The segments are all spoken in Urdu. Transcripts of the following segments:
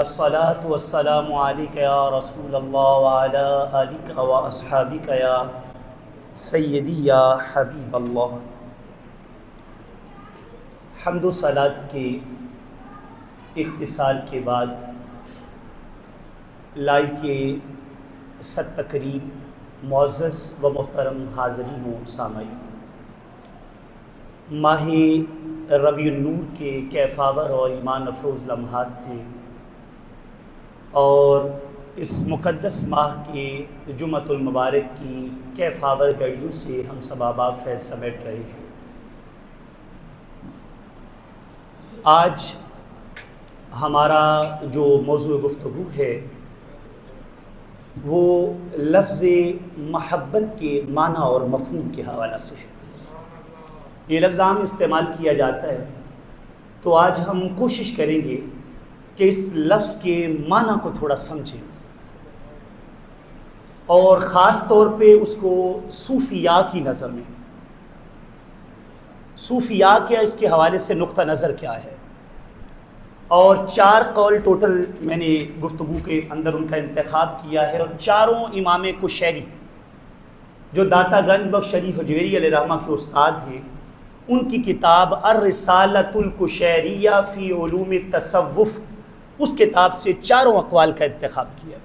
الصلاۃ والسلام علیک یا رسول اللہ وعلی آلک و اصحابک یا سیدی یا حبیب اللہ۔ حمد و صلات کے اختصار کے بعد لائق صد تکریم معزز و محترم حاضرین و سامعین، ماہ ربیع النور کے کیفاور اور ایمان افروز لمحات ہیں، اور اس مقدس ماہ کے جمعۃ المبارک کی کیفاور گھڑیوں سے ہم سب آباد فیض سمیٹ رہے ہیں۔ آج ہمارا جو موضوع گفتگو ہے وہ لفظ محبت کے معنی اور مفہوم کے حوالہ سے ہے۔ یہ لفظ عام استعمال کیا جاتا ہے، تو آج ہم کوشش کریں گے کہ اس لفظ کے معنی کو تھوڑا سمجھیں، اور خاص طور پہ اس کو صوفیاء کی نظر میں، صوفیاء کیا اس کے حوالے سے نقطہ نظر کیا ہے، اور 4 قول ٹوٹل میں نے گفتگو کے اندر ان کا انتخاب کیا ہے، اور چاروں امام کشیری جو داتا گنج بخش علی حجویری علیہ رحمہ کے استاد ہیں، ان کی کتاب الرسالۃ الکشیریہ فی علوم التصوف، اس کتاب سے چاروں اقوال کا انتخاب کیا۔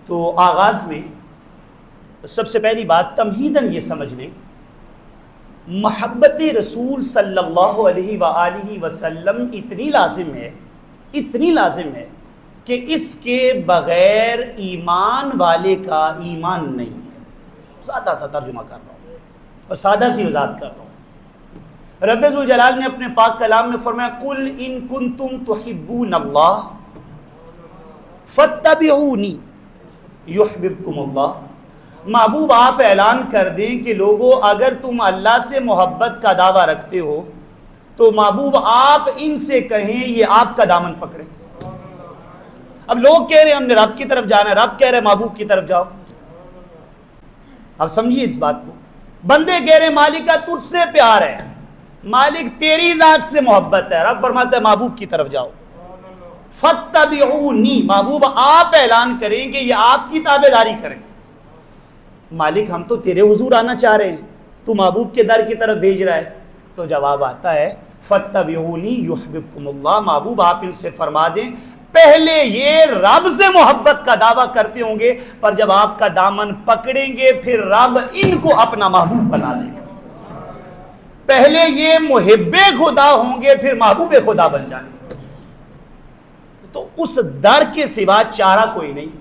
تو آغاز میں سب سے پہلی بات تمہیداً یہ سمجھ لیں، محبت رسول صلی اللہ علیہ وآلہ وسلم اتنی لازم ہے کہ اس کے بغیر ایمان والے کا ایمان نہیں ہے۔ سادہ تھا ترجمہ کر رہا ہوں اور سادہ سی وضاحت کر رہا ہوں۔ رب ذوالجلال نے اپنے پاک کلام میں فرمایا قل ان کنتم تحبون اللہ فاتبعونی یحببکم اللہ۔ محبوب آپ اعلان کر دیں کہ لوگوں اگر تم اللہ سے محبت کا دعویٰ رکھتے ہو تو محبوب آپ ان سے کہیں یہ آپ کا دامن پکڑیں۔ اب لوگ کہہ رہے ہیں ہم نے رب کی طرف جانا ہے، رب کہہ رہے محبوب کی طرف جاؤ۔ اب سمجھیے اس بات کو، بندے کہہ رہے ہیں مالک کا تجھ سے پیار ہے، مالک تیری ذات سے محبت ہے، رب فرماتا ہے محبوب کی طرف جاؤ۔ فاتبعونی، محبوب آپ اعلان کریں کہ یہ آپ کی تابعداری کریں۔ مالک ہم تو تیرے حضور آنا چاہ رہے ہیں، تو محبوب کے در کی طرف بھیج رہا ہے، تو جواب آتا ہے فاتبعونی یحببکم اللہ۔ محبوب آپ ان سے فرما دیں پہلے یہ رب سے محبت کا دعویٰ کرتے ہوں گے، پر جب آپ کا دامن پکڑیں گے پھر رب ان کو اپنا محبوب بنا لے گا۔ پہلے یہ محب خدا ہوں گے پھر محبوب خدا بن جائیں گے۔ تو اس در کے سوا چارہ کوئی نہیں۔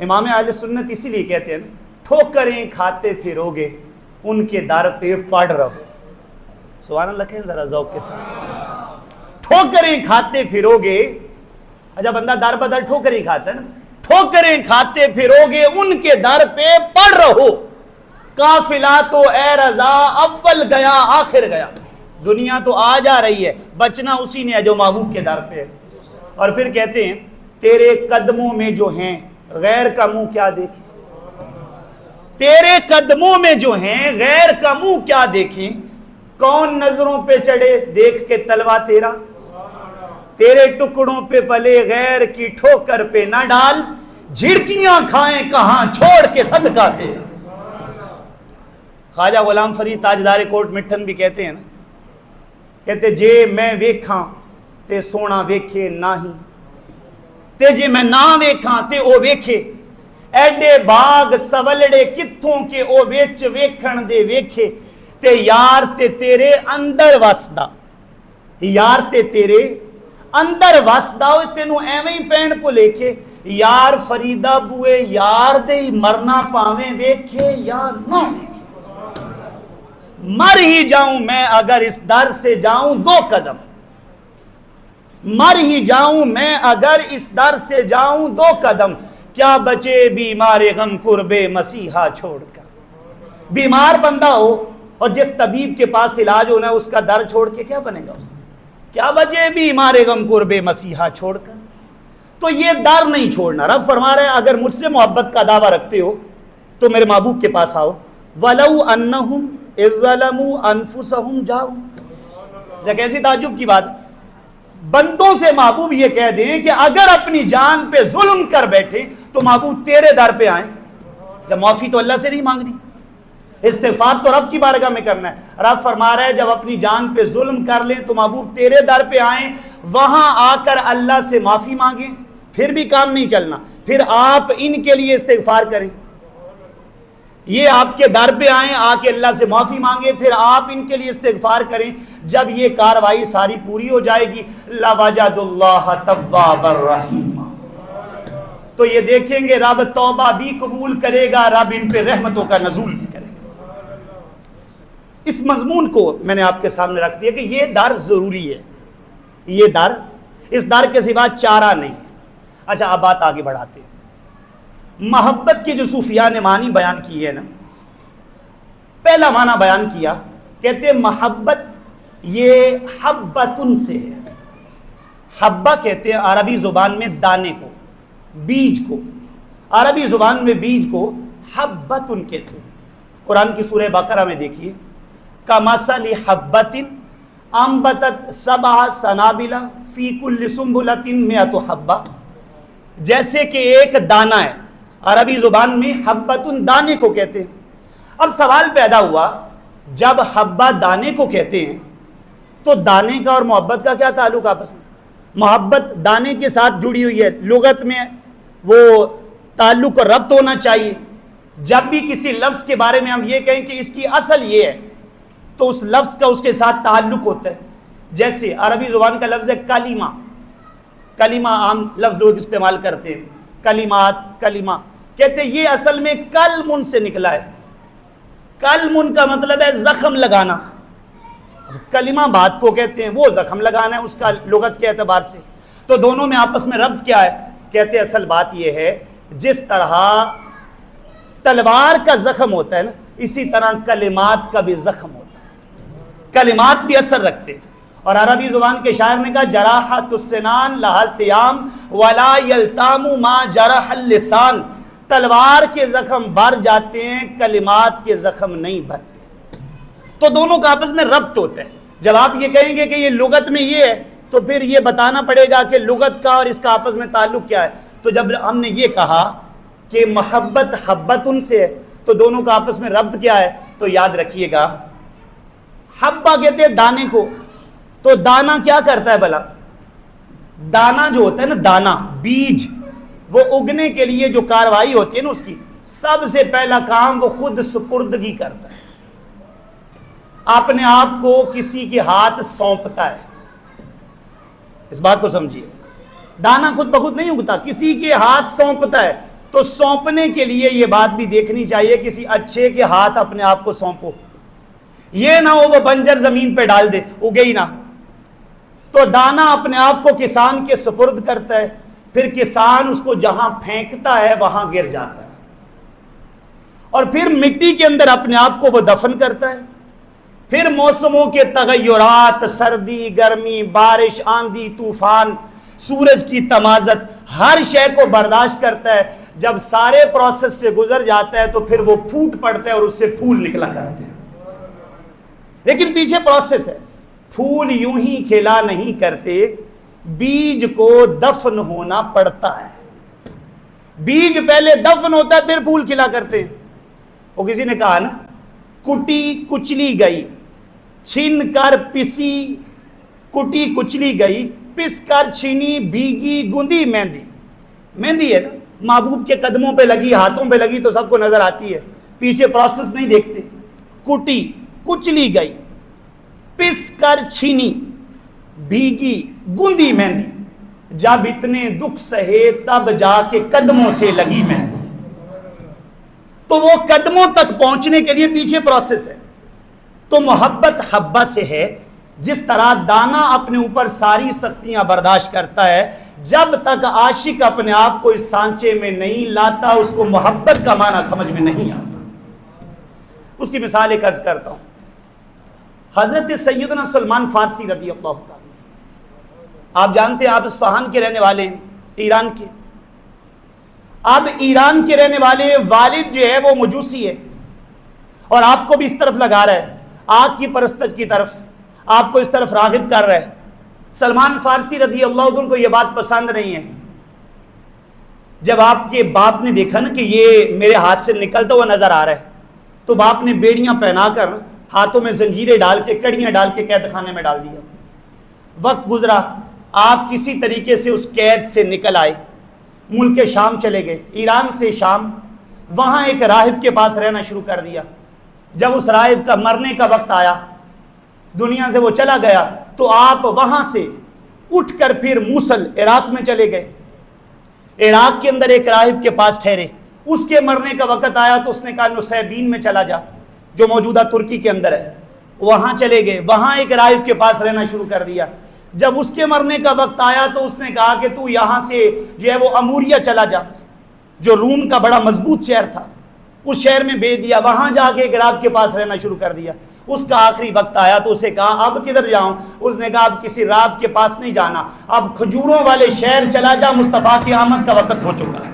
امام اہل سنت اسی لیے کہتے ہیں ٹھوکریں کھاتے پھرو گے ان کے در پہ پڑ رہو۔ سبحان اللہ کہیں ذرا ذوق کے ساتھ، ٹھوکریں کھاتے پھرو گے۔ جب بندہ در بدر ٹھوکریں کھاتا ہے نا، ٹھوکریں کھاتے پھرو گے ان کے در پہ پڑ رہو۔ قافلہ تو اے رضا اول گیا آخر گیا، دنیا تو آ جا رہی ہے، بچنا اسی نے ہے جو محبوب کے در پہ ہے۔ اور پھر کہتے ہیں تیرے قدموں میں جو ہیں غیر کا منہ کیا دیکھیں، تیرے قدموں میں جو ہیں غیر کا منہ کیا دیکھیں، کون نظروں پہ چڑھے دیکھ کے تلوا تیرا، تیرے ٹکڑوں پہ پلے غیر کی ٹھوکر پہ نہ ڈال، جھڑکیاں کھائیں کہاں چھوڑ کے صدقہ تیرا۔ خواجہ غلام فرید تاجدار کوٹ مٹھن بھی کہتے ہیں نا، کہتے جے میں ویکھاں تے سونا ویکھے ناہی، تے جے میں نہ ویکھاں تے او ویکھے، ایڈے باغ سولڑے کتھوں کے او ویچ ویکھن دے ویکھے، تے یار تے تیرے اندر وسدا، یار تے تیرے اندر وسدا ہوئے تینوں ایویں ہی پین پو لیکھے، یار فریدہ بوئے یار دے ہی مرنا پاویں ویکھے یا نہ ویکھے۔ مر ہی جاؤں میں اگر اس در سے جاؤں 2 قدم، مر ہی جاؤں میں اگر اس در سے جاؤں 2 قدم، کیا بچے بیمار غم قرب مسیحا چھوڑ کر۔ بیمار بندہ ہو اور جس طبیب کے پاس علاج ہونا ہے اس کا در چھوڑ کے کیا بنے گا اس کا، کیا بچے بیمار غم قرب مسیحا چھوڑ کر۔ تو یہ در نہیں چھوڑنا۔ رب فرما رہے ہیں اگر مجھ سے محبت کا دعویٰ رکھتے ہو تو میرے محبوب کے پاس آؤ۔ وَلَوْ أَنَّهُمْ إِذْ ظَلَمُوا أَنفُسَهُمْ جَاءُوا، کیسی تعجب کی بات ہے، بندوں سے محبوب یہ کہہ دیں کہ اگر اپنی جان پہ ظلم کر بیٹھے تو محبوب تیرے در پہ آئیں. جب معافی تو اللہ سے نہیں مانگنی, استغفار تو رب کی بارگاہ میں کرنا ہے. رب فرما رہا ہے جب اپنی جان پہ ظلم کر لیں تو محبوب تیرے در پہ آئیں, وہاں آ کر اللہ سے معافی مانگیں. پھر بھی کام نہیں چلنا, پھر آپ ان کے لیے استغفار کریں. یہ آپ کے در پہ آئیں, آ کے اللہ سے معافی مانگیں, پھر آپ ان کے لیے استغفار کریں. جب یہ کاروائی ساری پوری ہو جائے گی لَوَجَدُ اللَّهَ تَوَّابًا رَحِيمًا, تو یہ دیکھیں گے رب توبہ بھی قبول کرے گا, رب ان پہ رحمتوں کا نزول بھی کرے گا. اس مضمون کو میں نے آپ کے سامنے رکھ دیا کہ یہ در ضروری ہے, یہ در, اس در کے سوا چارہ نہیں. اچھا اب بات آگے بڑھاتے ہیں. محبت کے جو صوفیاء نے معنی بیان کی ہے نا, پہلا معنی بیان کیا, کہتے ہیں محبت یہ حبتن سے ہے. حبہ کہتے ہیں عربی زبان میں دانے کو, بیج کو. عربی زبان میں بیج کو حبتن کہتے ہیں. قرآن کی سورہ بقرہ میں دیکھیے, کمثل حبۃ انبتت سبع سنابل فی کل سنبلۃ مئۃ حبہ, جیسے کہ ایک دانہ ہے. عربی زبان میں حبتن دانے کو کہتے ہیں. اب سوال پیدا ہوا, جب حبہ دانے کو کہتے ہیں تو دانے کا اور محبت کا کیا تعلق آپس میں؟ محبت دانے کے ساتھ جڑی ہوئی ہے, لغت میں وہ تعلق اور ربط ہونا چاہیے. جب بھی کسی لفظ کے بارے میں ہم یہ کہیں کہ اس کی اصل یہ ہے تو اس لفظ کا اس کے ساتھ تعلق ہوتا ہے. جیسے عربی زبان کا لفظ ہے کلمہ. کلمہ عام لفظ لوگ استعمال کرتے ہیں, کلمات, کلمہ کہتے ہیں یہ اصل میں کلمن سے نکلا ہے. کلمن کا مطلب ہے زخم لگانا. کلمہ بات کو کہتے ہیں, وہ زخم لگانا ہے اس کا لغت کے اعتبار سے. تو دونوں میں آپس میں ربط کیا ہے؟ کہتے ہیں اصل بات یہ ہے جس طرح تلوار کا زخم ہوتا ہے نا, اسی طرح کلمات کا بھی زخم ہوتا ہے. کلمات بھی اثر رکھتے ہیں. اور عربی زبان کے شاعر نے کہا جراحت السنان لہا التیام ولا یلتام ما جرح اللسان, تلوار کے زخم بھر جاتے ہیں, کلمات کے زخم نہیں بھرتے. تو دونوں کا آپس میں ربط ہوتا ہے. جب آپ یہ کہیں گے کہ یہ لغت میں یہ ہے تو پھر یہ بتانا پڑے گا کہ لغت کا اور اس کا آپس میں تعلق کیا ہے. تو جب ہم نے یہ کہا کہ محبت حبتن سے ہے تو دونوں کا آپس میں ربط کیا ہے, تو یاد رکھیے گا حبہ کہتے ہیں دانے کو. تو دانا کیا کرتا ہے بھلا؟ دانا جو ہوتا ہے نا, دانا بیج, وہ اگنے کے لیے جو کاروائی ہوتی ہے نا اس کی سب سے پہلا کام وہ خود سپردگی کرتا ہے, اپنے آپ کو کسی کے ہاتھ سونپتا ہے. اس بات کو سمجھیے, دانا خود بخود نہیں اگتا, کسی کے ہاتھ سونپتا ہے. تو سونپنے کے لیے یہ بات بھی دیکھنی چاہیے کسی اچھے کے ہاتھ اپنے آپ کو سونپو, یہ نہ ہو وہ بنجر زمین پہ ڈال دے, اگے ہی نہ. تو دانا اپنے آپ کو کسان کے سپرد کرتا ہے, پھر کسان اس کو جہاں پھینکتا ہے وہاں گر جاتا ہے, اور پھر مٹی کے اندر اپنے آپ کو وہ دفن کرتا ہے. پھر موسموں کے تغیرات, سردی, گرمی, بارش, آندھی, طوفان, سورج کی تمازت, ہر شے کو برداشت کرتا ہے. جب سارے پروسیس سے گزر جاتا ہے تو پھر وہ پھوٹ پڑتا ہے اور اس سے پھول نکلا کرتے ہیں. لیکن پیچھے پروسیس ہے, پھول یوں ہی کھلا نہیں کرتے, بیج کو دفن ہونا پڑتا ہے. بیج پہلے دفن ہوتا ہے پھر پھول کھلا کرتے ہیں. وہ کسی نے کہا نا, کٹی کچلی گئی, چھن کر پسی, کٹی کچلی گئی, پس کر چھینی, بھیگی گندی مہندی. مہندی ہے نا, محبوب کے قدموں پہ لگی, ہاتھوں پہ لگی تو سب کو نظر آتی ہے, پیچھے پروسیس نہیں دیکھتے. کٹی کچلی گئی, پس کر چھینی, بھیگی گندی مہندی, جب اتنے دکھ سہے تب جا کے قدموں سے لگی مہندی. تو وہ قدموں تک پہنچنے کے لیے پیچھے پروسیس ہے. تو محبت حبہ سے ہے, جس طرح دانا اپنے اوپر ساری سختیاں برداشت کرتا ہے, جب تک عاشق اپنے آپ کو اس سانچے میں نہیں لاتا اس کو محبت کا معنی سمجھ میں نہیں آتا. اس کی مثال ایک عرض کرتا ہوں. حضرت سیدنا سلمان فارسی رضی اللہ تعالیٰ, آپ جانتے ہیں آپ اصفہان کے رہنے والے ہیں, ایران کے. اب ایران کے رہنے والے والد جو ہے وہ مجوسی ہے, اور آپ کو بھی اس طرف لگا رہا ہے, آگ کی پرستش کی طرف, آپ کو اس طرف راغب کر رہا ہے. سلمان فارسی رضی اللہ عنہ کو یہ بات پسند نہیں ہے. جب آپ کے باپ نے دیکھا نا کہ یہ میرے ہاتھ سے نکلتا ہوا نظر آ رہا ہے تو باپ نے بیڑیاں پہنا کر ہاتھوں میں زنجیریں ڈال کے کڑیاں ڈال کے قید خانے میں ڈال دیا. وقت گزرا, آپ کسی طریقے سے اس قید سے نکل آئے, ملک شام چلے گئے, ایران سے شام, وہاں ایک راہب کے پاس رہنا شروع کر دیا. جب اس راہب کا مرنے کا وقت آیا, دنیا سے وہ چلا گیا, تو آپ وہاں سے اٹھ کر پھر موصل عراق میں چلے گئے. عراق کے اندر ایک راہب کے پاس ٹھہرے, اس کے مرنے کا وقت آیا تو اس نے کہا نسیبین میں چلا جا, جو موجودہ ترکی کے اندر ہے. وہاں چلے گئے, وہاں ایک راہب کے پاس رہنا شروع کر دیا. جب اس کے مرنے کا وقت آیا تو اس نے کہا کہ تو یہاں سے جو ہے وہ اموریہ چلا جا, جو روم کا بڑا مضبوط شہر تھا, اس شہر میں بھیج دیا. وہاں جا کے ایک راہب کے پاس رہنا شروع کر دیا. اس کا آخری وقت آیا تو اسے کہا اب کدھر جاؤں؟ اس نے کہا اب کسی راہب کے پاس نہیں جانا, اب کھجوروں والے شہر چلا جا, مصطفیٰ کی آمد کا وقت ہو چکا ہے.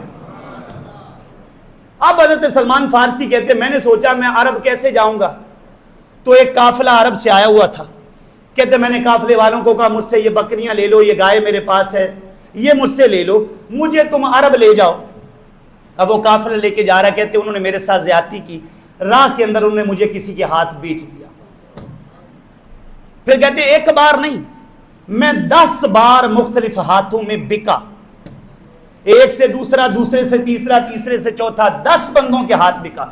اب حضرت سلمان فارسی کہتے میں نے سوچا میں عرب کیسے جاؤں گا, تو ایک قافلہ عرب سے آیا ہوا تھا. کہتے میں نے قافلے والوں کو کہا مجھ سے یہ بکریاں لے لو, یہ گائے میرے پاس ہے, یہ مجھ سے لے لو, مجھے تم عرب لے جاؤ. اب وہ قافلہ لے کے جا رہا, کہتے انہوں نے میرے ساتھ زیادتی کی, راہ کے اندر انہوں نے مجھے کسی کے ہاتھ بیچ دیا. پھر کہتے ایک بار نہیں, میں 10 بار مختلف ہاتھوں میں بکا, ایک سے دوسرا, دوسرے سے تیسرا, تیسرے سے چوتھا, 10 بندوں کے ہاتھ بکا.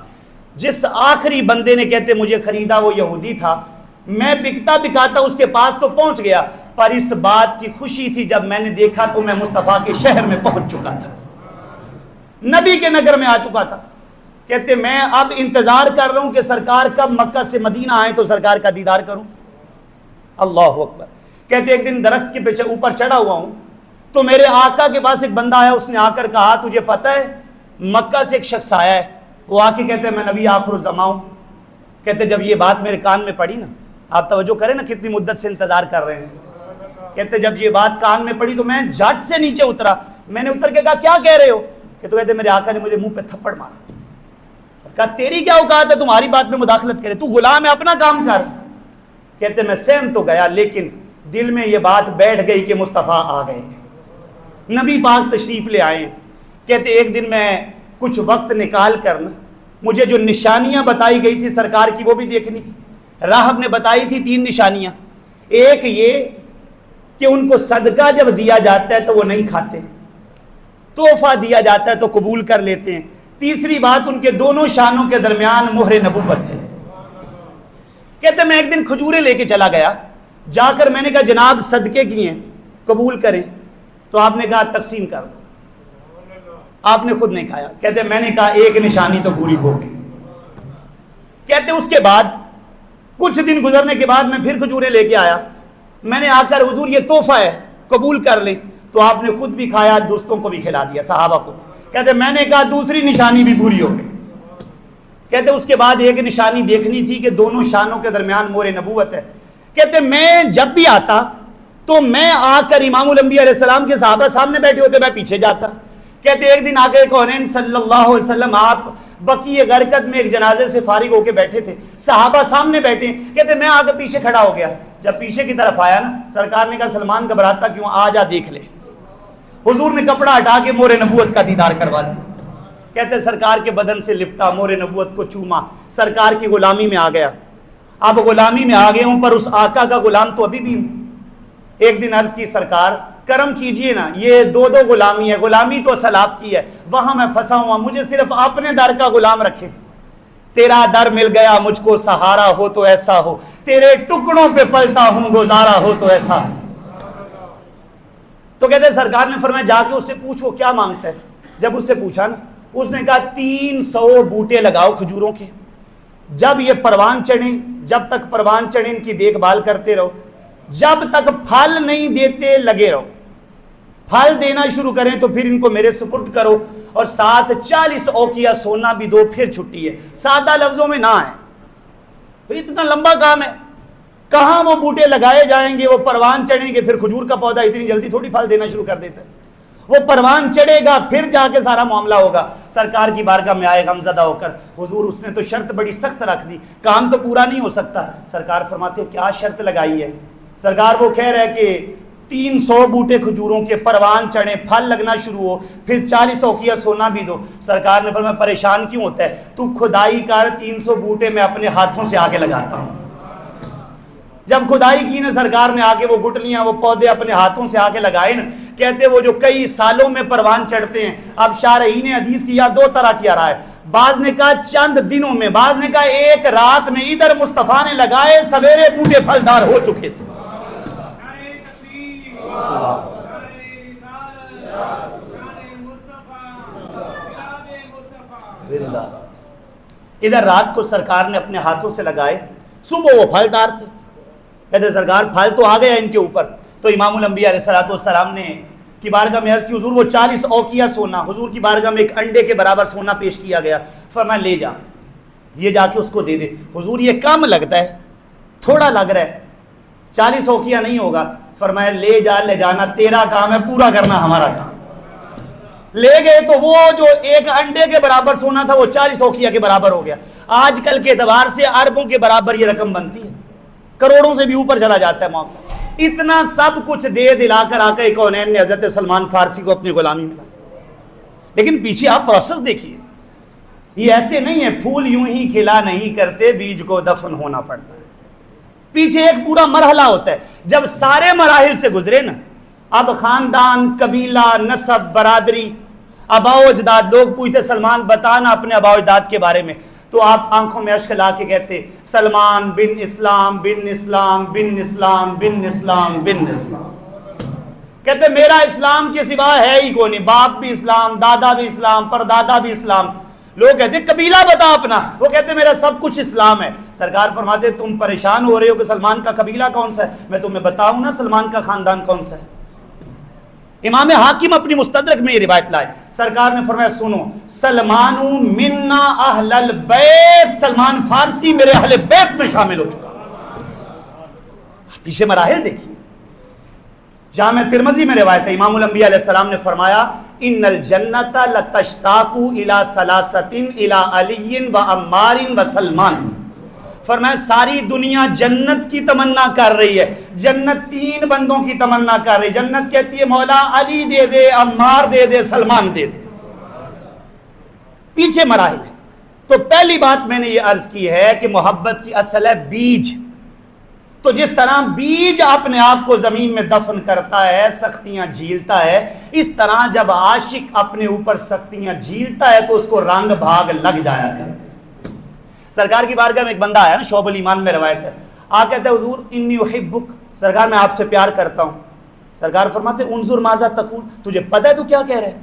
جس آخری بندے نے کہتے مجھے خریدا وہ یہودی تھا. میں بکتا بکاتا اس کے پاس تو پہنچ گیا, پر اس بات کی خوشی تھی جب میں نے دیکھا تو میں مصطفیٰ کے شہر میں پہنچ چکا تھا, نبی کے نگر میں آ چکا تھا. کہتے میں اب انتظار کر رہا ہوں کہ سرکار کب مکہ سے مدینہ آئے تو سرکار کا دیدار کروں. اللہ اکبر. کہتے ایک دن درخت کے پیچھے اوپر چڑھا ہوا ہوں تو میرے آقا کے پاس ایک بندہ آیا, اس نے آ کر کہا تجھے پتہ ہے مکہ سے ایک شخص آیا ہے. وہ آ کے کہتے میں نبی آخر الزماں ہوں. کہتے جب یہ بات میرے کان میں پڑی نا, آپ توجہ کریں نا کتنی مدت سے انتظار کر رہے ہیں. کہتے جب یہ بات کان میں پڑی تو میں جھٹ سے نیچے اترا. میں نے اتر کے کہا کیا کہہ رہے ہو؟ کہ تو کہتے میرے آقا نے مجھے منہ پہ تھپڑ مارا. کہا تیری کیا اوقات ہے تمہاری بات میں مداخلت کرے, تو غلام ہے اپنا کام کر. کہتے میں سہم تو گیا لیکن دل میں یہ بات بیٹھ گئی کہ مصطفیٰ آ گئے, نبی پاک تشریف لے آئے. کہتے ایک دن میں کچھ وقت نکال کر مجھے جو نشانیاں بتائی گئی تھی سرکار کی وہ بھی دیکھنی تھی. راہب نے بتائی تھی 3 نشانیاں. ایک یہ کہ ان کو صدقہ جب دیا جاتا ہے تو وہ نہیں کھاتے, تحفہ دیا جاتا ہے تو قبول کر لیتے ہیں. تیسری بات ان کے دونوں شانوں کے درمیان مہر نبوت ہے. کہتے میں ایک دن کھجورے لے کے چلا گیا, جا کر میں نے کہا جناب صدقے کی ہیں قبول کریں, تو آپ نے کہا تقسیم کر دو. آپ نے خود نہیں کھایا. کہتے میں نے کہا ایک نشانی تو پوری ہو گئی. کہتے اس کے بعد کچھ دن گزرنے کے بعد میں پھر کھجورے لے کے آیا. میں نے آ کر حضور یہ تحفہ ہے قبول کر لیں, تو آپ نے خود بھی کھایا, دوستوں کو بھی کھلا دیا, صحابہ کو. کہتے میں نے کہا دوسری نشانی بھی پوری ہو گئی. کہتے اس کے بعد ایک نشانی دیکھنی تھی کہ دونوں شانوں کے درمیان مہر نبوت ہے. کہتے میں جب بھی آتا تو میں آ کر امام الانبیاء علیہ السلام کے صحابہ سامنے بیٹھے ہوتے, میں پیچھے جاتا. کہتے ایک دن آگے کونین صلی اللہ علیہ وسلم آپ بقیع غرقد میں ایک جنازے سے فارغ ہو کے بیٹھے تھے, صحابہ سامنے بیٹھے. کہتے میں آ کر پیچھے کھڑا ہو گیا. جب پیچھے کی طرف آیا نا, سرکار نے کہا سلمان گھبراتا کیوں, آ جا دیکھ لے. حضور نے کپڑا ہٹا کے مہر نبوت کا دیدار کروا دیا. کہتے سرکار کے بدن سے لپٹا, مہر نبوت کو چوما, سرکار کی غلامی میں آ گیا. اب غلامی میں آ گئے ہوں پر اس آقا کا غلام تو ابھی بھی ہوں. ایک دن عرض کی سرکار کرم کیجئے نا, یہ 2 غلامی ہے, غلامی تو اصل آپ کی ہے, وہاں میں پھنسا ہوا, مجھے صرف اپنے در کا غلام رکھے. تیرا در مل گیا مجھ کو سہارا ہو تو ایسا ہو, تیرے ٹکڑوں پہ پلتا ہوں گزارا ہو تو ایسا. تو کہتے سرکار نے فرمایا جا کے اس سے پوچھ وہ کیا مانگتا ہے. جب اس سے پوچھا نا, اس نے کہا 300 بوٹے لگاؤ کھجوروں کے, جب یہ پروان چڑھیں, جب تک پروان چڑھیں ان کی دیکھ بھال کرتے رہو, جب تک پھل نہیں دیتے لگے رہو, پھل دینا شروع کریں تو پھر ان کو میرے سپرد کرو, اور ساتھ 40 اوقیہ سونا بھی دو, پھر چھٹی ہے. سادہ لفظوں میں نہ ہے, تو اتنا لمبا کام ہے. کہاں وہ بوٹے لگائے جائیں گے, وہ پروان چڑھیں گے, پھر کھجور کا پودا اتنی جلدی تھوڑی پھل دینا شروع کر دیتا ہے. وہ پروان چڑھے گا پھر جا کے سارا معاملہ ہوگا. سرکار کی بارگاہ میں آئے غمزدہ ہو کر, حضور اس نے تو شرط بڑی سخت رکھ دی, کام تو پورا نہیں ہو سکتا. سرکار فرماتے کیا شرط لگائی ہے؟ سرکار وہ کہہ رہے کہ 300 بوٹے کھجوروں کے پروان چڑھیں، پھل لگنا شروع ہو، پھر 40 اوقیہ سونا بھی دو. سرکار نے فرمایا پریشان کیوں ہوتا ہے؟ تو کھدائی کر، 300 بوٹے میں اپنے ہاتھوں سے آگے لگاتا ہوں. جب کھدائی کی نا سرکار نے آگے وہ گٹلیاں، وہ پودے اپنے ہاتھوں سے آگے لگائے نا، کہتے وہ جو کئی سالوں میں پروان چڑھتے ہیں. اب شارحین حدیث کی دو طرح کی رائے، بعض نے کہا چند دنوں میں، بعض نے کہا ایک رات میں. ادھر مصطفیٰ نے لگائے، سویرے بوٹے پھلدار ہو چکے تھے. ادھر رات کو سرکار نے اپنے ہاتھوں سے لگائے، صبح وہ پھلدار تھے. کہتے سرکار پھل تو آ گیا ان کے اوپر. تو امام الانبیاء علیہ الصلوۃ والسلام نے کی بارگاہ میں عرض کی حضور وہ 40 اوقیہ سونا، حضور کی بارگاہ میں ایک انڈے کے برابر سونا پیش کیا گیا. فرمایا لے جا، یہ جا کے اس کو دے دے. حضور یہ کم لگتا ہے، تھوڑا لگ رہا ہے، 40 اوقیہ نہیں ہوگا. فرمایا لے جا، لے جانا تیرا کام ہے، پورا کرنا ہمارا کام. لے گئے تو وہ جو ایک انڈے کے برابر سونا تھا وہ 40 اوقیہ کے برابر ہو گیا. آج کل کے اعتبار سے اربوں کے برابر یہ رقم بنتی ہے، کروڑوں سے بھی اوپر چلا جاتا ہے معاملہ. اتنا سب کچھ دے دلا کر آقا کونین نے حضرت سلمان فارسی کو اپنی غلامی میں. لیکن پیچھے آپ پروسیس دیکھیے، یہ ایسے نہیں ہے پھول یوں ہی کھلا نہیں کرتے، بیج کو دفن ہونا پڑتا ہے. پیچھے ایک پورا مرحلہ ہوتا ہے. جب سارے مراحل سے گزرے نا، اب خاندان، قبیلہ، نسب، برادری، آباء و اجداد، لوگ پوچھتے سلمان بتانا اپنے آباء و اجداد کے بارے میں، تو آپ آنکھوں میں اشک لا کے کہتے سلمان بن اسلام بن اسلام بن اسلام بن اسلام بن اسلام. کہتے میرا اسلام کے سوا ہے ہی کوئی نہیں، باپ بھی اسلام، دادا بھی اسلام، پردادا بھی اسلام. لوگ کہتے قبیلہ بتا اپنا، وہ کہتے میرا سب کچھ اسلام ہے. سرکار فرماتے تم پریشان ہو رہے ہو کہ سلمان کا قبیلہ کون سا ہے، میں تمہیں بتاؤں نا سلمان کا خاندان کون سا ہے. امام حاکم اپنی مستدرک میں یہ روایت لائے. سرکار نے فرمایا سنو، سلمان منا اہل البیت، سلمان فارسی میرے اہل بیت میں شامل ہو چکا. پیچھے مراحل دیکھیے. جامع ترمذی میں روایت ہے، امام الانبیاء علیہ السلام نے فرمایا ان الجنت لتشتاق الى ثلاثه الى علی و عمار و سلمان. فرمایا ساری دنیا جنت کی تمنا کر رہی ہے، جنت 3 بندوں کی تمنا کر رہی ہے. جنت کہتی ہے مولا علی دے دے، عمار دے دے، سلمان دے دے. پیچھے مراحل ہے. تو پہلی بات میں نے یہ عرض کی ہے کہ محبت کی اصل ہے بیج. تو جس طرح بیج اپنے آپ کو زمین میں دفن کرتا ہے، سختیاں جھیلتا ہے، اس طرح جب عاشق اپنے اوپر سختیاں جھیلتا ہے تو اس کو رنگ بھاگ لگ جایا کرتے. سرکار کی بارگاہ میں ایک بندہ آیا نا، شعب الایمان میں روایت ہے، آ کہتا ہے حضور انی احبک، سرکار میں آپ سے پیار کرتا ہوں. سرکار فرماتے انظر ماذا تقول، تجھے پتہ ہے تو کیا کہہ رہے ہیں؟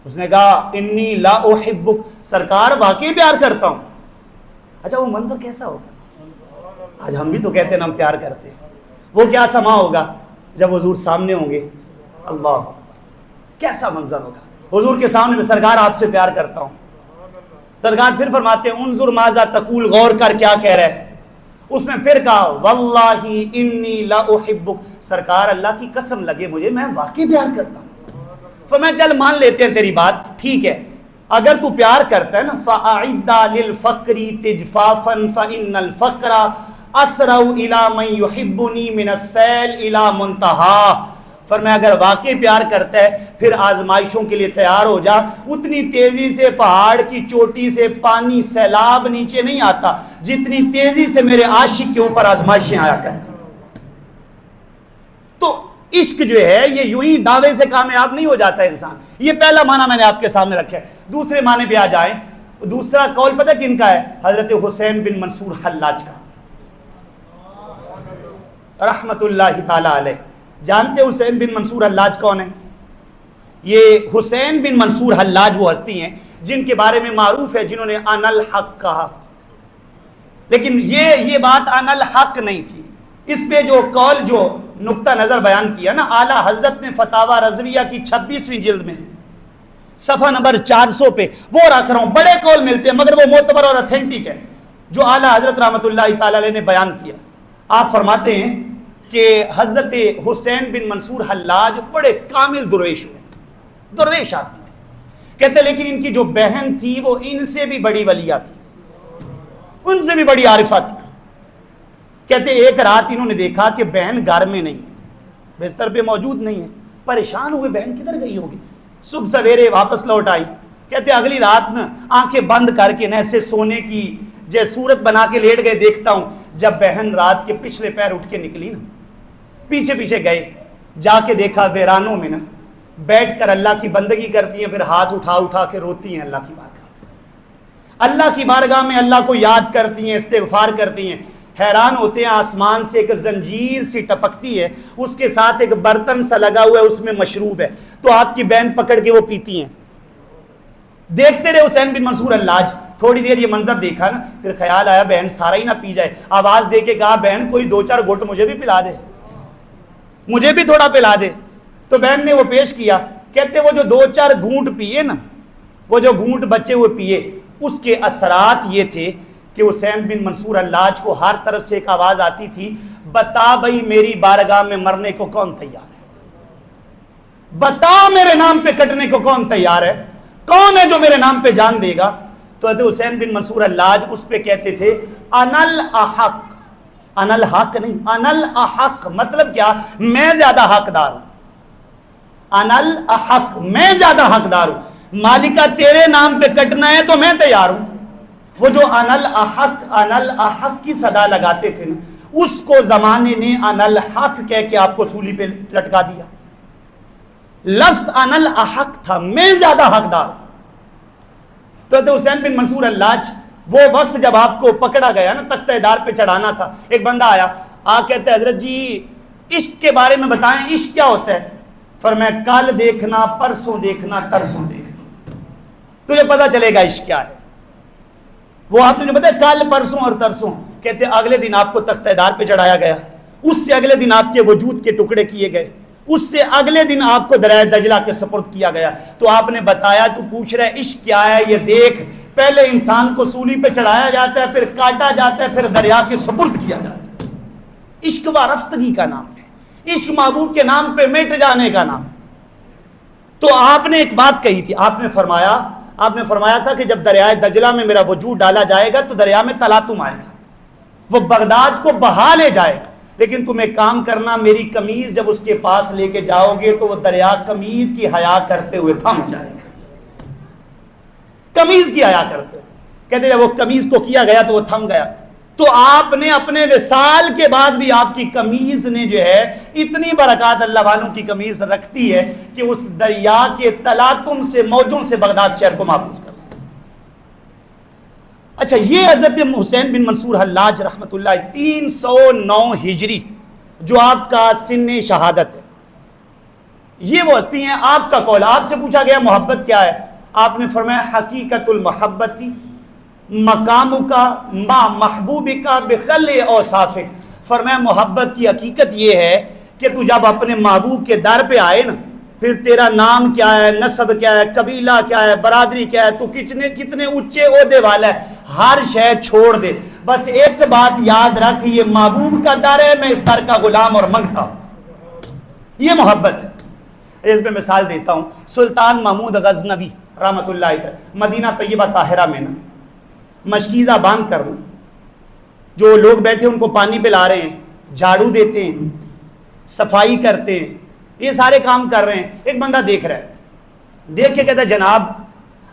اس نے کہا انی لا احبک، سرکار واقعی پیار کرتا ہوں. اچھا وہ منظر کیسا ہوگا؟ آج ہم بھی تو کہتے ہیں ہم پیار کرتے ہیں. وہ کیا سما ہوگا جب حضور سامنے ہوں گے؟ اللہ کیسا منظر ہوگا حضور کے سامنے میں، سرکار آپ سے پیار کرتا ہوں. سرکار پھر فرماتے ہیں انظر ماذا تقول، غور کر کیا کہہ رہے ہیں. اس نے پھر کہا واللہ انی لا احبک، سرکار اللہ کی قسم لگے مجھے میں واقعی پیار کرتا ہوں. فرمایا چل مان لیتے ہیں تیری بات، ٹھیک ہے اگر تو پیار کرتا ہے نا، فَأَعِدَّ لِلْفَقْرِ تِجْفَافًا فَإِنَّ الْفَقْرَ أَسْرَعُ إِلَى مَنْ يُحِبُّنِي مِنَ السَّيْلِ إِلَى مُنْتَهَا. فرمایا اگر واقعی پیار کرتا ہے پھر آزمائشوں کے لیے تیار ہو جا. اتنی تیزی سے پہاڑ کی چوٹی سے پانی سیلاب نیچے نہیں آتا جتنی تیزی سے میرے عاشق کے اوپر آزمائشیں آیا کرتی. تو عشق جو ہے یہ یوں ہی دعوے سے کامیاب نہیں ہو جاتا ہے انسان. یہ پہلا معنی میں نے آپ کے سامنے رکھا ہے. دوسرے معنی پہ آ جائیں. دوسرا قول پتہ کن کا ہے؟ حضرت حسین بن منصور حلاج کا رحمت اللہ تعالی علیہ. جانتے حسین بن منصور حلاج کون ہے؟ یہ حسین بن منصور حلاج وہ ہستی ہیں جن کے بارے میں معروف ہے جنہوں نے ان الحق کہا، لیکن یہ بات ان الحق نہیں تھی. اس پہ جو قول جو نقطہ نظر بیان کیا نا اعلیٰ حضرت نے فتاوی رضویہ کی 26ویں جلد میں صفحہ نمبر 400 پہ وہ رکھ رہا ہوں. بڑے قول ملتے ہیں مگر وہ معتبر اور اتھینٹک ہے جو اعلیٰ حضرت رحمت اللہ تعالی علیہ نے بیان کیا. آپ فرماتے ہیں کہ حضرت حسین بن منصور حلاج بڑے کامل درویش ہوئے، درویش آدمی تھے. کہتے لیکن ان کی جو بہن تھی وہ ان سے بھی بڑی ولیہ تھی، ان سے بھی بڑی عارفہ تھی. کہتے ایک رات انہوں نے دیکھا کہ بہن گھر میں نہیں ہے. بستر پہ موجود نہیں ہے. پریشان ہوئے بہن کدھر گئی ہوگی. صبح سویرے واپس لوٹ آئی. کہتے اگلی رات نا آنکھیں بند کر کے نا ایسے سونے کی جیسے صورت بنا کے لیٹ گئے. دیکھتا ہوں جب بہن رات کے پچھلے پیر اٹھ کے نکلی نا, پیچھے پیچھے گئے, جا کے دیکھا ویرانوں میں نا بیٹھ کر اللہ کی بندگی کرتی ہیں, پھر ہاتھ اٹھا اٹھا کے روتی ہیں اللہ کی بارگاہ, اللہ کی بارگاہ میں اللہ کو یاد کرتی ہیں, استغفار کرتی ہیں. حیران ہوتے ہیں, آسمان سے ایک زنجیر سی ٹپکتی ہے, اس کے ساتھ ایک برتن سا لگا ہوا ہے, اس میں مشروب ہے, تو آپ کی بہن پکڑ کے وہ پیتی ہیں. دیکھتے رہے حسین بن منصور حلاج. تھوڑی دیر یہ منظر دیکھا نا, پھر خیال آیا بہن سارا ہی نہ پی جائے. آواز دے کے کہا بہن کوئی 2-4 گھونٹ مجھے بھی پلا دے, مجھے بھی تھوڑا پلا دے. تو بہن نے وہ پیش کیا. کہتے وہ جو 2-4 گھونٹ پیے نا, وہ جو گھونٹ بچے ہوئے پیے, اس کے اثرات یہ تھے کہ حسین بن منصور حلاج کو ہر طرف سے ایک آواز آتی تھی, بتا بھائی میری بارگاہ میں مرنے کو کون تیار ہے, بتا میرے نام پہ کٹنے کو کون تیار ہے, کون ہے جو میرے نام پہ جان دے گا. تو حضرت حسین بن منصور حلاج اس پہ کہتے تھے انل احق, انل حق نہیں, انل احق مطلب کیا, میں زیادہ حقدار ہوں. انل احق, میں زیادہ حقدار ہوں. مالکہ تیرے نام پہ کٹنا ہے تو میں تیار ہوں. وہ جو انل احق کی صدا لگاتے تھے نا, اس کو زمانے نے انل حق کہہ کے آپ کو سولی پہ لٹکا دیا. لفظ انل احق تھا, میں زیادہ حقدار. تو حسین بن منصور حلاج وہ وقت جب آپ کو پکڑا گیا نا, تختہ دار پہ چڑھانا تھا, ایک بندہ آیا, کہتے حضرت جی عشق کے بارے میں بتائیں, عشق کیا ہوتا ہے. فرمایا کل دیکھنا, پرسوں دیکھنا, ترسوں دیکھنا, تجھے پتا چلے گا عشق کیا ہے. وہ آپ نے بتایا کل پرسوں اور ترسوں. کہتے اگلے دن آپ کو تختہ دار پہ چڑھایا گیا, اس سے اگلے دن آپ کے وجود کے ٹکڑے کیے گئے, اس سے اگلے دن آپ کو دریائے دجلہ کے سپرد کیا گیا. تو آپ نے بتایا تو پوچھ رہے عشق کیا ہے, یہ دیکھ پہلے انسان کو سولی پہ چڑھایا جاتا ہے, پھر کاٹا جاتا ہے, پھر دریا کے سپرد کیا جاتا ہے. عشق وارفتگی کا نام ہے, عشق محبوب کے نام پہ مٹ جانے کا نام. تو آپ نے ایک بات کہی تھی, آپ نے فرمایا تھا کہ جب دریائے دجلہ میں میرا وجود ڈالا جائے گا تو دریا میں تلاطم آئے گا, وہ بغداد کو بہا لے جائے گا, لیکن تم ایک کام کرنا, میری قمیض جب اس کے پاس لے کے جاؤ گے تو وہ دریا قمیض کی حیا کرتے ہوئے تھم جائے گا, قمیض کی حیا کرتے. کہتے جب وہ قمیض کو کیا گیا تو وہ تھم گیا. تو آپ نے اپنے وصال کے بعد بھی آپ کی قمیض نے جو ہے اتنی برکات, اللہ والوں کی قمیض رکھتی ہے کہ اس دریا کے تلاطم سے, موجوں سے بغداد شہر کو محفوظ کر. اچھا, یہ حضرت حسین بن منصور حلاج رحمۃ اللہ 309 ہجری جو آپ کا سن شہادت ہے, یہ وہ ہستی ہیں. آپ کا قول, آپ سے پوچھا گیا محبت کیا ہے, آپ نے فرمایا حقیقت المحبتی مقام کا ما محبوب کا بخل اوصافک. فرمایا محبت کی حقیقت یہ ہے کہ تو جب اپنے محبوب کے در پہ آئے نا, پھر تیرا نام کیا ہے, نسب کیا ہے, قبیلہ کیا ہے, برادری کیا ہے, تو کتنے اونچے عہدے والا ہے, ہر شے چھوڑ دے, بس ایک بات یاد رکھ, یہ محبوب کا در ہے, میں اس در کا غلام اور منگتا ہوں. یہ محبت ہے. اس میں مثال دیتا ہوں, سلطان محمود غزنوی رحمۃ اللہ علیہ مدینہ طیبہ طاہرہ میں نا مشکیزہ باندھ کر جو لوگ بیٹھے ان کو پانی پلا رہے ہیں, جھاڑو دیتے ہیں, صفائی کرتے ہیں, یہ سارے کام کر رہے ہیں. ایک بندہ دیکھ رہا ہے, دیکھ کے کہتا ہے جناب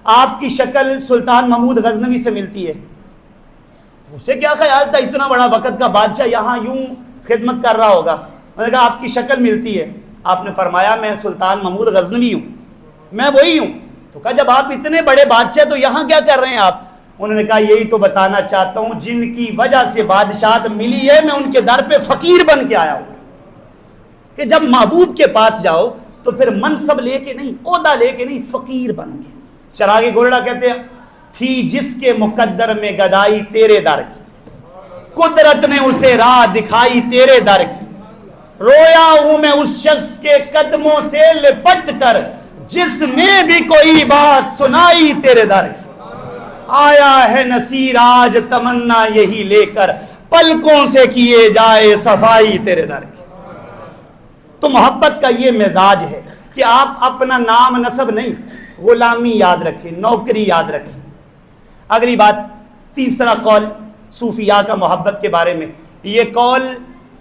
آپ کی شکل سلطان محمود غزنوی سے ملتی ہے. اسے کیا خیال تھا اتنا بڑا وقت کا بادشاہ یہاں یوں خدمت کر رہا ہوگا. میں نے کہا آپ کی شکل ملتی ہے. آپ نے فرمایا میں سلطان محمود غزنوی ہوں, میں وہی ہوں. تو کہا جب آپ اتنے بڑے بادشاہ تو یہاں کیا کر رہے ہیں آپ. انہوں نے کہا یہی تو بتانا چاہتا ہوں, جن کی وجہ سے بادشاہت ملی ہے میں ان کے در پہ فقیر بن کے آیا ہوں. کہ جب محبوب کے پاس جاؤ تو پھر منصب لے کے نہیں, عہدہ لے کے نہیں, فقیر بن کے. چراغ گورڑا کہتے ہیں تھی جس کے مقدر میں گدائی تیرے در کی, قدرت نے اسے راہ دکھائی تیرے در کی. رویا ہوں میں اس شخص کے قدموں سے لپٹ کر جس نے بھی کوئی بات سنائی تیرے در کی. آیا ہے نصیر آج تمنا یہی لے کر, پلکوں سے کیے جائے صفائی تیرے در کی. تو محبت کا یہ مزاج ہے کہ آپ اپنا نام نسب نہیں, غلامی یاد رکھیں, نوکری یاد رکھیں. اگلی بات, تیسرا قول صوفیاء کا محبت کے بارے میں. یہ قول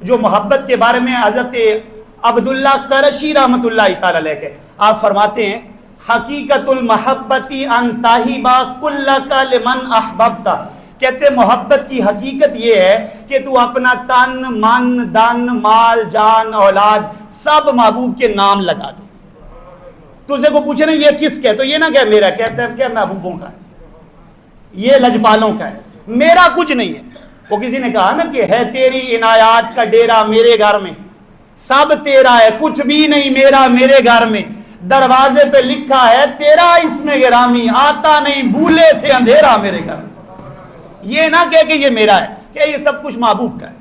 جو محبت کے بارے میں حضرت عبداللہ قرشی رحمۃ اللہ تعالی علیہ کے، آپ فرماتے ہیں حقیقت المحبتی ان تاہبا کلک لمن احببت، کہتے محبت کی حقیقت یہ ہے کہ تو اپنا تن من دن مال جان اولاد سب محبوب کے نام لگا دے. تجھے کو پوچھے نا یہ کس کا ہے تو یہ نہ کہ میرا، کہتا ہے کیا محبوبوں کا ہے، یہ لجپالوں کا ہے، میرا کچھ نہیں ہے. وہ کسی نے کہا نا کہ ہے تیری عنایات کا ڈیرا میرے گھر میں، سب تیرا ہے کچھ بھی نہیں میرا میرے گھر میں، دروازے پہ لکھا ہے تیرا اس میں گرامی، آتا نہیں بھولے سے اندھیرا میرے گھر میں. یہ نہ کہ یہ میرا ہے، کہ یہ سب کچھ محبوب کا ہے.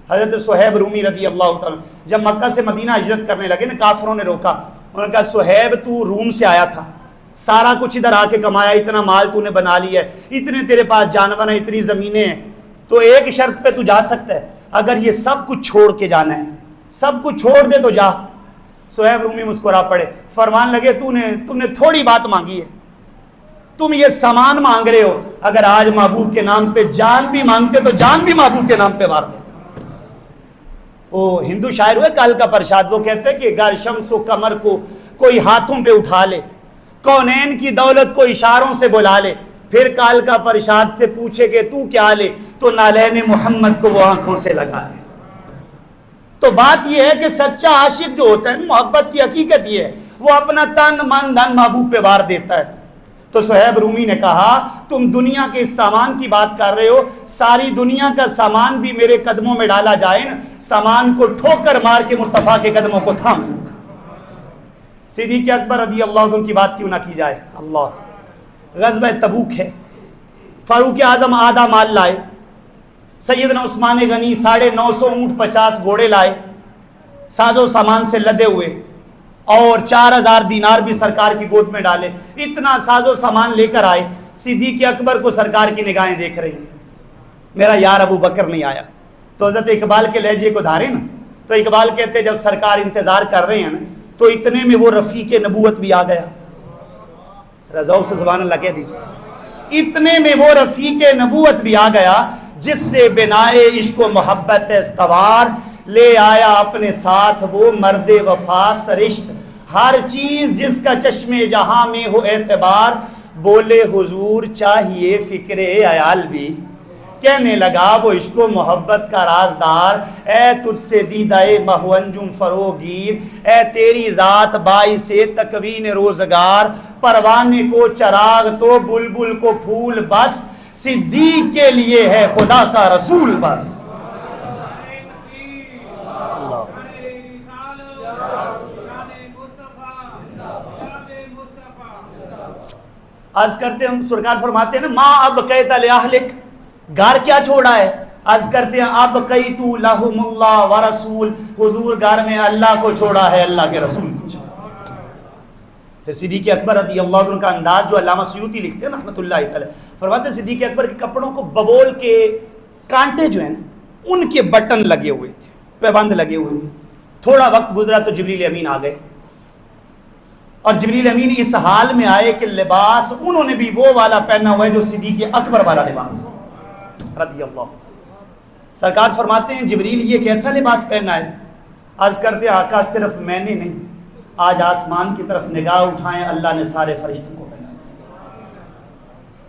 حضرت صہیب رومی رضی اللہ تعالیٰ جب مکہ سے مدینہ ہجرت کرنے لگے نا، کافروں نے روکا، انہوں نے کہا صہیب تو روم سے آیا تھا، سارا کچھ ادھر آ کے کمایا، اتنا مال تو نے بنا لیا ہے، اتنے تیرے پاس جانور ہیں، اتنی زمینیں ہیں، تو ایک شرط پہ تو جا سکتا ہے، اگر یہ سب کچھ چھوڑ کے جانا ہے، سب کچھ چھوڑ دے تو جا. صہیب رومی مسکرا پڑے، فرمان لگے تم نے تھوڑی بات مانگی ہے، تم یہ سامان مانگ رہے ہو، اگر آج محبوب کے نام پہ جان بھی مانگتے تو جان بھی محبوب کے نام پہ وار دیتے. وہ ہندو شاعر ہوئے کال کا پرشاد، وہ کہتے ہیں کہ گر شمس و قمر کو کوئی ہاتھوں پہ اٹھا لے، کونین کی دولت کو اشاروں سے بلا لے، پھر کال کا پرشاد سے پوچھے کہ تو کیا لے، تو نالین محمد کو وہ آنکھوں سے لگا لے. تو بات یہ ہے کہ سچا عاشق جو ہوتا ہے، محبت کی حقیقت یہ ہے، وہ اپنا تن من دھن محبوب پہ وار دیتا ہے. تو صہیب رومی نے کہا تم دنیا کے اس سامان کی بات کر رہے ہو، ساری دنیا کا سامان بھی میرے قدموں میں ڈالا جائے نا، سامان کو ٹھوکر مار کے مصطفیٰ کے قدموں کو تھام لوں گا. صدیق اکبر رضی اللہ عنہ کی بات کیوں نہ کی جائے. اللہ، غزوہ تبوک ہے، فاروق اعظم آدھا مال لائے، سیدنا عثمان غنی 950 اونٹ 50 گھوڑے لائے، ساز و سامان سے لدے ہوئے، اور 4000 دینار بھی سرکار کی گود میں ڈالے. اتنا ساز و سامان لے کر آئے، صدیق اکبر کو سرکار کی نگاہیں دیکھ رہی ہیں، میرا یار ابو بکر نہیں آیا. تو حضرت اقبال کے لہجے کو دھارے نا، تو اقبال کہتے جب سرکار انتظار کر رہے ہیں نا، تو اتنے میں وہ رفیق نبوت بھی آ گیا. ذوق سے سبحان اللہ کہہ دیجیے. اتنے میں وہ رفیق نبوت بھی آ گیا جس سے بنائے عشق و محبت استوار لے آیا اپنے ساتھ وہ مرد وفا سرشت، ہر چیز جس کا چشم جہاں میں ہو اعتبار، بولے حضور چاہیے فکر عیال بھی، کہنے لگا وہ عشق و محبت کا رازدار، اے تجھ سے دیدہ مہو انجم فروغیر، اے تیری ذات باعث تکوین روزگار، پروانے کو چراغ تو بلبل کو پھول بس، صدیق کے لیے ہے خدا کا رسول بس. عرض کرتے ہیں سرکار فرماتے ہیں نا ما اب قیت لأہلک، گھر کیا چھوڑا ہے، عرض کرتے ہیں اب قیت لہم اللہ ورسول، حضور گھر میں اللہ کو چھوڑا ہے، اللہ کے رسول کو چھوڑا. پھر صدیق اکبر رضی اللہ عنہ کا انداز جو علامہ سیوطی لکھتے ہیں رحمۃ اللہ تعالی، فرماتے ہیں صدیق اکبر کے کپڑوں کو ببول کے کانٹے جو ہیں نا ان کے بٹن لگے ہوئے تھے، پیبند لگے ہوئے تھے. تھوڑا وقت گزرا تو جبریل امین آ گئے، اور جبریل امین اس حال میں آئے کہ لباس انہوں نے بھی وہ والا پہنا ہوا ہے جو صدیق اکبر والا لباس رضی اللہ. سرکار فرماتے ہیں جبریل یہ کیسا لباس پہنا ہے، عرض کرتے آقا صرف میں نے نہیں، آج آسمان کی طرف نگاہ اٹھائیں اللہ نے سارے فرشتوں کو پہنا،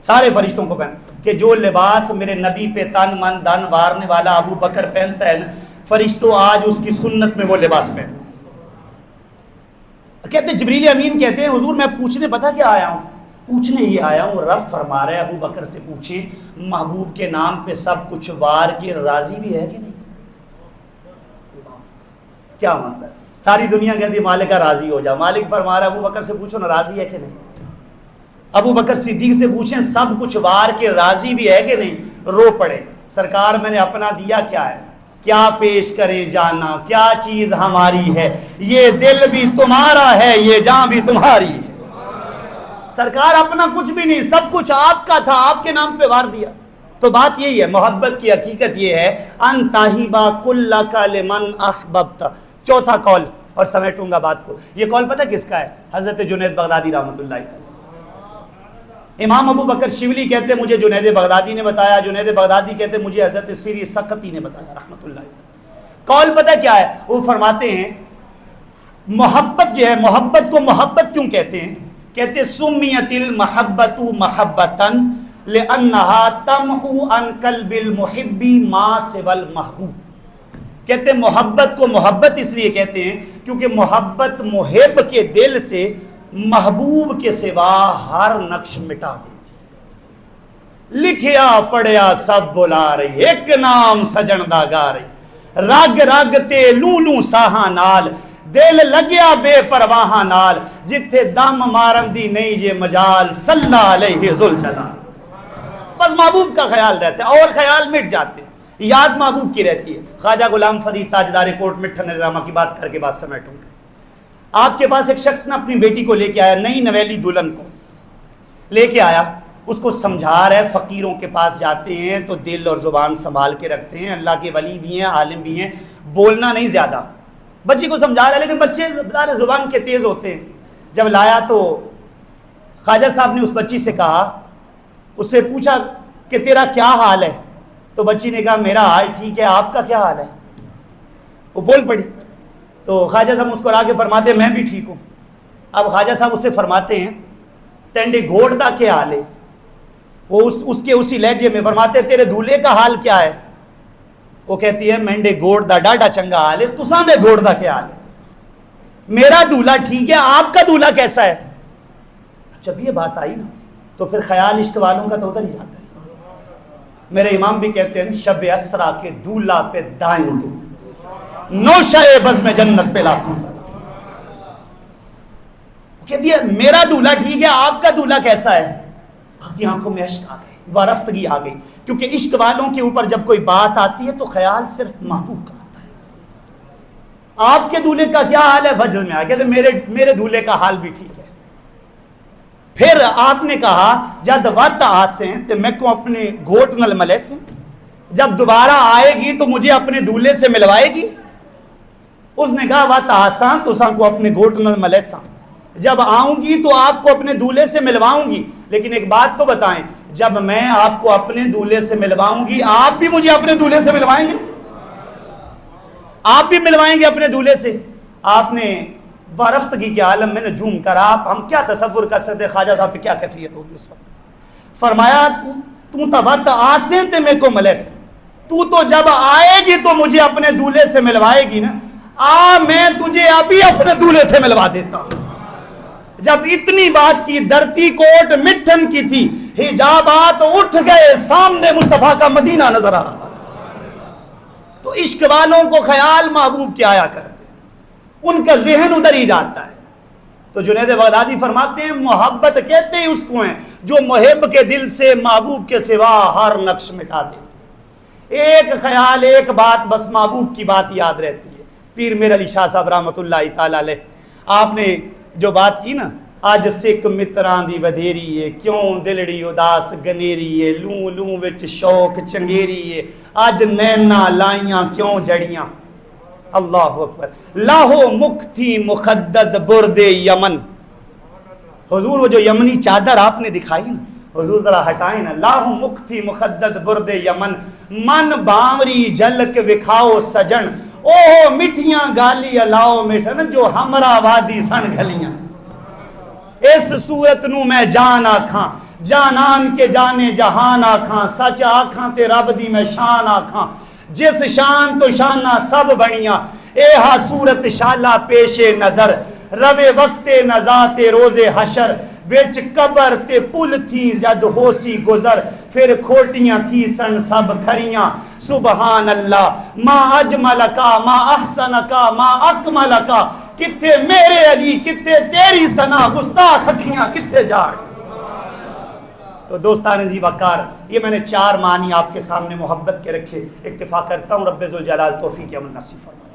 سارے فرشتوں کو پہنا، کہ جو لباس میرے نبی پہ تن من دن وارنے والا ابو بکر پہنتا ہے نا، فرشتوں آج اس کی سنت میں وہ لباس پہن. کہتے جبریل امین کہتے ہیں حضور میں پوچھنے پتہ کیا آیا ہوں، پوچھنے یہ آیا ہوں، رب فرما رہا ہے ابو بکر سے پوچھیں محبوب کے نام پہ سب کچھ وار کے راضی بھی ہے کہ نہیں. کیا منظر، ساری دنیا کہتی ہے مالک کا راضی ہو جا، مالک فرما رہا ہے ابو بکر سے پوچھو نا راضی ہے کہ نہیں. ابو بکر صدیق سے پوچھیں سب کچھ وار کے راضی بھی ہے کہ نہیں، رو پڑے. سرکار میں نے اپنا دیا کیا ہے، کیا پیش کرے جانا، کیا چیز ہماری ہے، یہ دل بھی تمہارا ہے یہ جان بھی تمہاری ہے. سرکار اپنا کچھ بھی نہیں، سب کچھ آپ کا تھا، آپ کے نام پہ وار دیا. تو بات یہی ہے، محبت کی حقیقت یہ ہے ان تاہبا کلک لمن احببت. چوتھا قول، اور سمیٹوں گا بات کو، یہ قول پتہ کس کا ہے، حضرت جنید بغدادی رحمۃ اللہ تعالی. امام ابو بکر شبلی کہتے مجھے جنید بغدادی نے بتایا، جنید بغدادی کہتے مجھے حضرت سیری سقطی نے بتایا رحمۃ اللہ. قول پتہ کیا ہے، وہ فرماتے ہیں محبت جو ہے، محبت کو محبت کیوں کہتے ہیں؟ کہتے سمیت المحبت محبتن لأنها تمحو عن قلب المحب ما سوى المحبوب۔ کہتے محبت کو محبت اس لیے کہتے ہیں کیونکہ محبت محب کے دل سے محبوب کے سوا ہر نقش مٹا دیتی۔ لکھیا پڑھیا سب بلا رہی، ایک نام سجن دا گا رہی، رگ رگ تے لوں لوں ساہاں نال، دل لگیا بے پرواہاں نال، جتھے دم مارن دی نہیں جے مجال، صلی علیہ ذوالجلال۔ بس محبوب کا خیال رہتا ہے اور خیال مٹ جاتے، یاد محبوب کی رہتی ہے۔ خواجہ غلام فرید تاجدار کوٹ مٹھن راما کی بات کر کے بات سمیٹوں گا۔ آپ کے پاس ایک شخص نے اپنی بیٹی کو لے کے آیا، نئی نویلی دلہن کو لے کے آیا، اس کو سمجھا رہے، فقیروں کے پاس جاتے ہیں تو دل اور زبان سنبھال کے رکھتے ہیں، اللہ کے ولی بھی ہیں، عالم بھی ہیں، بولنا نہیں زیادہ۔ بچی کو سمجھا رہا ہے لیکن بچے زبان کے تیز ہوتے ہیں۔ جب لایا تو خواجہ صاحب نے اس بچی سے کہا، اس سے پوچھا کہ تیرا کیا حال ہے؟ تو بچی نے کہا میرا حال ٹھیک ہے، آپ کا کیا حال ہے؟ وہ بول پڑی تو خواجہ صاحب مسکرا کے فرماتے ہیں میں بھی ٹھیک ہوں۔ اب خواجہ صاحب اسے فرماتے ہیں تینڈے گھوڑ دا کیا حال ہے؟ وہ اس کے اسی لہجے میں فرماتے ہیں تیرے دولے کا حال کیا ہے؟ وہ کہتی ہے مینڈے گھوڑ دا ڈاڈا چنگا حال ہے، تساں دے گھوڑ دا کیا حال ہے؟ میرا دولہا ٹھیک ہے، آپ کا دولہا کیسا ہے؟ جب یہ بات آئی نا تو پھر خیال عشق والوں کا تو ادھر ہی جاتا ہے۔ میرے امام بھی کہتے ہیں شب اسرا کے دولہا پہ دائیں تو نوشہ بز میں جنت پہ لاکھوں سال۔ کہتی ہے میرا دولہا ٹھیک ہے، آپ کا دولہا کیسا ہے؟ آپ کی آنکھوں میں عشق آ گئے، وارفتگی آ گئی، کیونکہ عشق والوں کے اوپر جب کوئی بات آتی ہے تو خیال صرف محبوب کا آتا ہے۔ آپ کے دولہے کا کیا حال ہے؟ وجہ میں آ گیا میرے دولہے کا حال بھی ٹھیک ہے۔ پھر آپ نے کہا جد وقت آسیں تو میں کو اپنے گھوٹ نل ملے سے، جب دوبارہ آئے گی تو مجھے اپنے دولہے سے ملوائے گی؟ اس نے کہا وقت آسان تو سان کو اپنے گھوٹ نل ملے سا، جب آؤں گی تو آپ کو اپنے دولہے سے ملواؤں گی، لیکن ایک بات تو بتائیں جب میں آپ کو اپنے دولہے سے ملواؤں گی آپ بھی مجھے اپنے دولہے سے ملوائیں گے؟ آپ بھی ملوائیں گے اپنے دولہے سے؟ آپ نے وارفتگی کے عالم میں نجوم کر، آپ ہم کیا تصور کر سکتے خواجہ صاحب پہ کیا کیفیت ہوگی اس وقت۔ فرمایا تو تبت آسیں تے میں کو ملے سے، تو جب آئے گی تو مجھے اپنے دولہے سے ملوائے گی نا، میں تجھے ابھی اپنے دولہے سے ملوا دیتا ہوں۔ جب اتنی بات کی، دھرتی کوٹ مٹھن کی تھی، حجابات اٹھ گئے، سامنے مصطفیٰ کا مدینہ نظر آ رہا تھا۔ تو عشق والوں کو خیال محبوب کے آیا کرتے، ان کا ذہن ادھر ہی جاتا ہے۔ تو جنید بغدادی فرماتے ہیں محبت کہتے ہی اس کو ہیں جو محب کے دل سے محبوب کے سوا ہر نقش مٹا دیتے۔ ایک خیال، ایک بات بس محبوب کی بات یاد رہتی ہے۔ پیر میر علی شاہ صاحب رحمۃ اللہ تعالی علیہ، آپ نے جو بات کی نا، اج سکھ متران دی ودھیری ہے، کیوں دلڑی اداس گنیری ہے، لوں لوں وچ شوق چنگیری ہے، اج نینا لائیاں کیوں جڑیاں۔ اللہ اکبر۔ لاہو مکھی مخدد برد یمن، حضور وہ جو یمنی چادر آپ نے دکھائی نا، حضور ذرا ہٹائیں نا، لاہو مکھی مخدد برد یمن، من باوری جھلک وکھاؤ سجن، اوہ مٹھیاں گالی الاؤ مٹھن جو ہمرا وادی سن گھلیاں۔ اس صورت نو میں جان آکھاں، جانان کے جانے جہان آکھاں، سچ آکھاں تے رب دی میں شان آکھاں، جس شان تو شانہ سب بنیاں، اے ہا صورت شالہ پیش نظر، روے وقت نزات روز حشر، وچ قبر تے پل تھی جد ہوسی گزر، پھر کھوٹیاں تھی سن سب کھریاں، سبحان اللہ ما اجملکا ما احسنکا ما اکملکا، کتے میرے علی کتے تیری ثنا، گستاخ اکھیاں کتے جاڑ۔ تو دوستان جی وقار، یہ میں نے 4 معنی آپ کے سامنے محبت کے رکھے، اکتفا کرتا ہوں، رب ذوالجلال توفیق عمل نصیب فرمائے۔